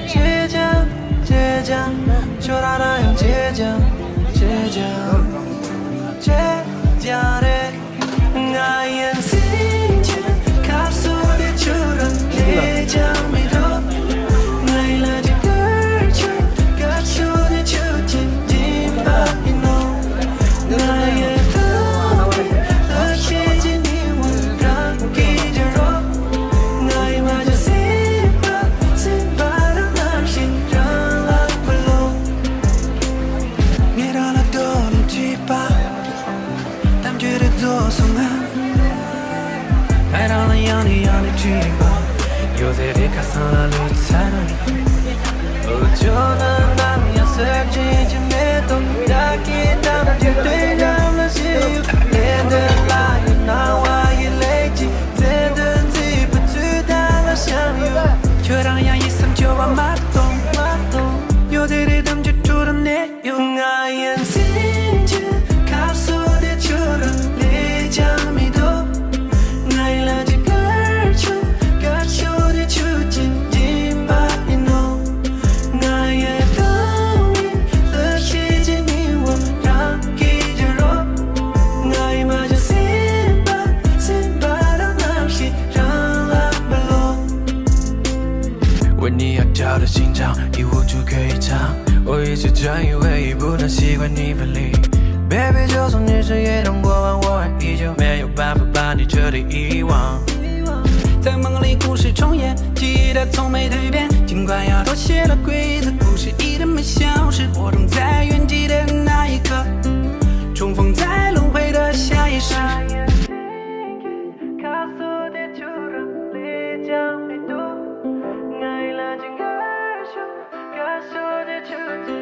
倔强倔强就让那样倔强倔强倔强的爱眼睛前告诉的突然你将没头爱了这个球告诉的就紧紧把你弄爱也都和谢谢你我让给着我爱嘛就心把的那些让了不落你让了多了几把但觉得多松啊爱让了养你去吧有在离开上了路才能就能那样设计就没懂打给他们绝对让了谁有脸的拉有那话也累积真的记不住他了相遇就让样一生就把马懂有在的他们就出的内容爱眼睛前告诉的就让你将迷途爱了这个球告诉的就紧紧把你弄爱也懂你和谢谢你我让给着我爱嘛就心把的那些让了不落为你要跳的心脏一无处可以藏我一直真以为不能习惯你分离 Baby 就算你是一场过往我还依旧没有办法把你彻底遗忘在梦里故事重演记忆的从没蜕变尽管要妥协了规则故事一直没消失我等在原地的那一刻重逢在轮回的下一世告诉的就让你将迷途爱了这个手告诉的就